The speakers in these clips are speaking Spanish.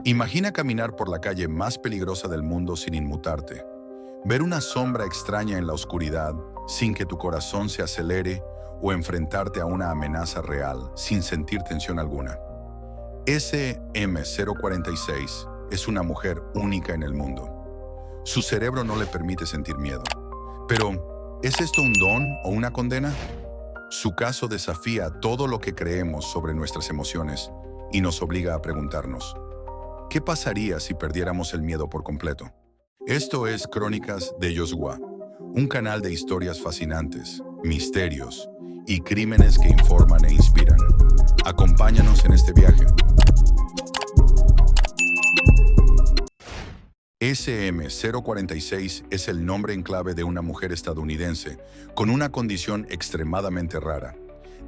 Imagina caminar por la calle más peligrosa del mundo sin inmutarte. Ver una sombra extraña en la oscuridad sin que tu corazón se acelere o enfrentarte a una amenaza real sin sentir tensión alguna. SM-046 es una mujer única en el mundo. Su cerebro no le permite sentir miedo. Pero, ¿es esto un don o una condena? Su caso desafía todo lo que creemos sobre nuestras emociones y nos obliga a preguntarnos, ¿qué pasaría si perdiéramos el miedo por completo? Esto es Crónicas de Joshua, un canal de historias fascinantes, misterios y crímenes que informan e inspiran. Acompáñanos en este viaje. SM-046 es el nombre en clave de una mujer estadounidense con una condición extremadamente rara.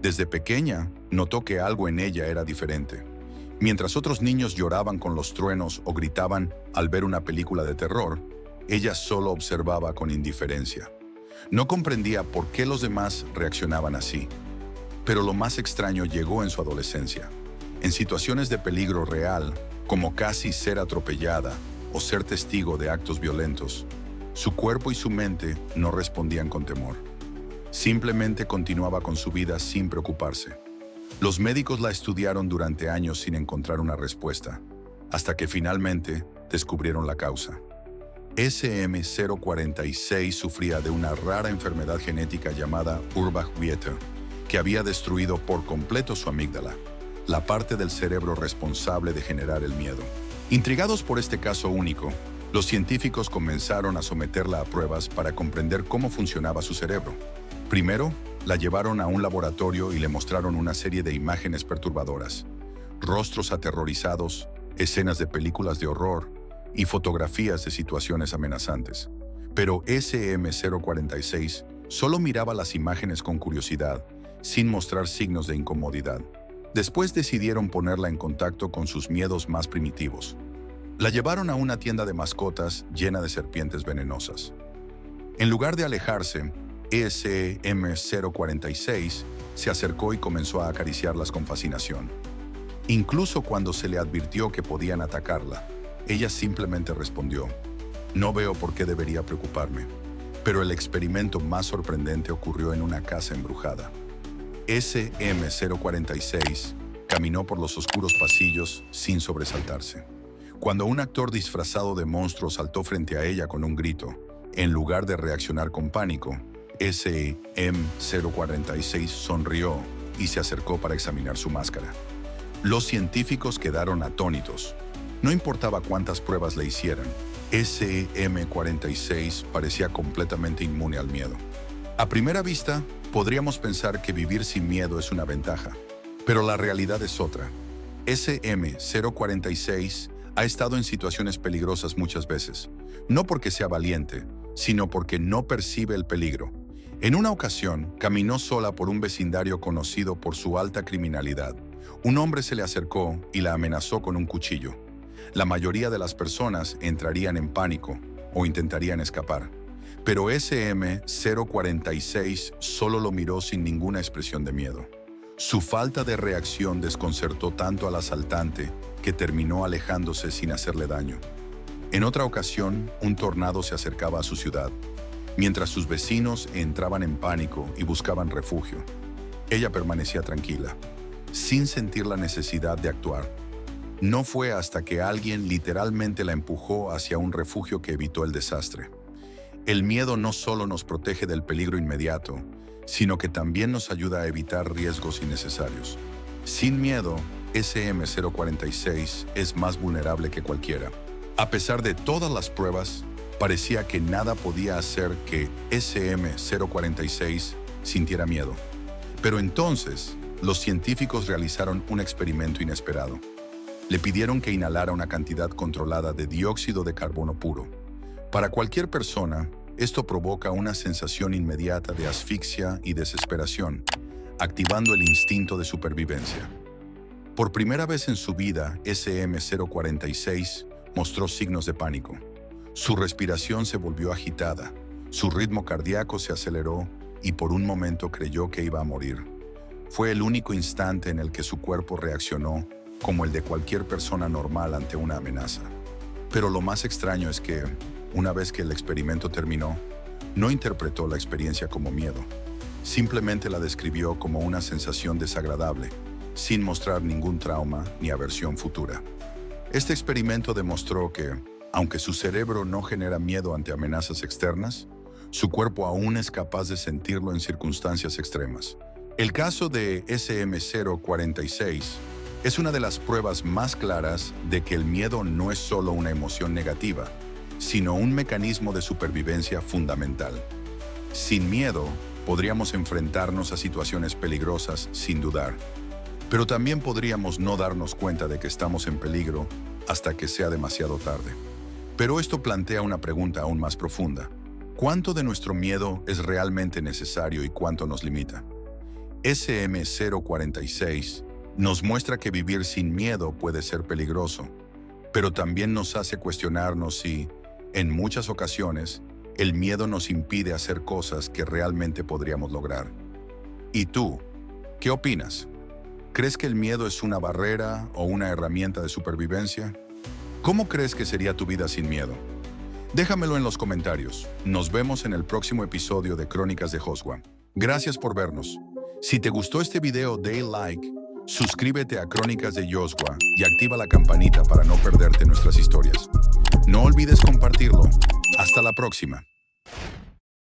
Desde pequeña, notó que algo en ella era diferente. Mientras otros niños lloraban con los truenos o gritaban al ver una película de terror, ella solo observaba con indiferencia. No comprendía por qué los demás reaccionaban así. Pero lo más extraño llegó en su adolescencia. En situaciones de peligro real, como casi ser atropellada o ser testigo de actos violentos, su cuerpo y su mente no respondían con temor. Simplemente continuaba con su vida sin preocuparse. Los médicos la estudiaron durante años sin encontrar una respuesta, hasta que finalmente descubrieron la causa. SM-046 sufría de una rara enfermedad genética llamada Urbach-Wiete, que había destruido por completo su amígdala, la parte del cerebro responsable de generar el miedo. Intrigados por este caso único, los científicos comenzaron a someterla a pruebas para comprender cómo funcionaba su cerebro. Primero, la llevaron a un laboratorio y le mostraron una serie de imágenes perturbadoras, rostros aterrorizados, escenas de películas de horror y fotografías de situaciones amenazantes. Pero SM-046 solo miraba las imágenes con curiosidad, sin mostrar signos de incomodidad. Después decidieron ponerla en contacto con sus miedos más primitivos. La llevaron a una tienda de mascotas llena de serpientes venenosas. En lugar de alejarse, SM-046 se acercó y comenzó a acariciarlas con fascinación. Incluso cuando se le advirtió que podían atacarla, ella simplemente respondió, «No veo por qué debería preocuparme». Pero el experimento más sorprendente ocurrió en una casa embrujada. SM-046 caminó por los oscuros pasillos sin sobresaltarse. Cuando un actor disfrazado de monstruo saltó frente a ella con un grito, en lugar de reaccionar con pánico, SM-046 sonrió y se acercó para examinar su máscara. Los científicos quedaron atónitos. No importaba cuántas pruebas le hicieran, SM-046 parecía completamente inmune al miedo. A primera vista, podríamos pensar que vivir sin miedo es una ventaja, pero la realidad es otra. SM-046 ha estado en situaciones peligrosas muchas veces, no porque sea valiente, sino porque no percibe el peligro. En una ocasión, caminó sola por un vecindario conocido por su alta criminalidad. Un hombre se le acercó y la amenazó con un cuchillo. La mayoría de las personas entrarían en pánico o intentarían escapar. Pero SM-046 solo lo miró sin ninguna expresión de miedo. Su falta de reacción desconcertó tanto al asaltante que terminó alejándose sin hacerle daño. En otra ocasión, un tornado se acercaba a su ciudad, mientras sus vecinos entraban en pánico y buscaban refugio. Ella permanecía tranquila, sin sentir la necesidad de actuar. No fue hasta que alguien literalmente la empujó hacia un refugio que evitó el desastre. El miedo no solo nos protege del peligro inmediato, sino que también nos ayuda a evitar riesgos innecesarios. Sin miedo, SM-046 es más vulnerable que cualquiera. A pesar de todas las pruebas, parecía que nada podía hacer que SM-046 sintiera miedo. Pero entonces, los científicos realizaron un experimento inesperado. Le pidieron que inhalara una cantidad controlada de dióxido de carbono puro. Para cualquier persona, esto provoca una sensación inmediata de asfixia y desesperación, activando el instinto de supervivencia. Por primera vez en su vida, SM-046 mostró signos de pánico. Su respiración se volvió agitada, su ritmo cardíaco se aceleró y por un momento creyó que iba a morir. Fue el único instante en el que su cuerpo reaccionó como el de cualquier persona normal ante una amenaza. Pero lo más extraño es que, una vez que el experimento terminó, no interpretó la experiencia como miedo. Simplemente la describió como una sensación desagradable, sin mostrar ningún trauma ni aversión futura. Este experimento demostró que, aunque su cerebro no genera miedo ante amenazas externas, su cuerpo aún es capaz de sentirlo en circunstancias extremas. El caso de SM046 es una de las pruebas más claras de que el miedo no es solo una emoción negativa, sino un mecanismo de supervivencia fundamental. Sin miedo, podríamos enfrentarnos a situaciones peligrosas sin dudar, pero también podríamos no darnos cuenta de que estamos en peligro hasta que sea demasiado tarde. Pero esto plantea una pregunta aún más profunda. ¿Cuánto de nuestro miedo es realmente necesario y cuánto nos limita? SM046 nos muestra que vivir sin miedo puede ser peligroso, pero también nos hace cuestionarnos si, en muchas ocasiones, el miedo nos impide hacer cosas que realmente podríamos lograr. ¿Y tú? ¿Qué opinas? ¿Crees que el miedo es una barrera o una herramienta de supervivencia? ¿Cómo crees que sería tu vida sin miedo? Déjamelo en los comentarios. Nos vemos en el próximo episodio de Crónicas de Joshua. Gracias por vernos. Si te gustó este video, dale like, suscríbete a Crónicas de Joshua y activa la campanita para no perderte nuestras historias. No olvides compartirlo. Hasta la próxima.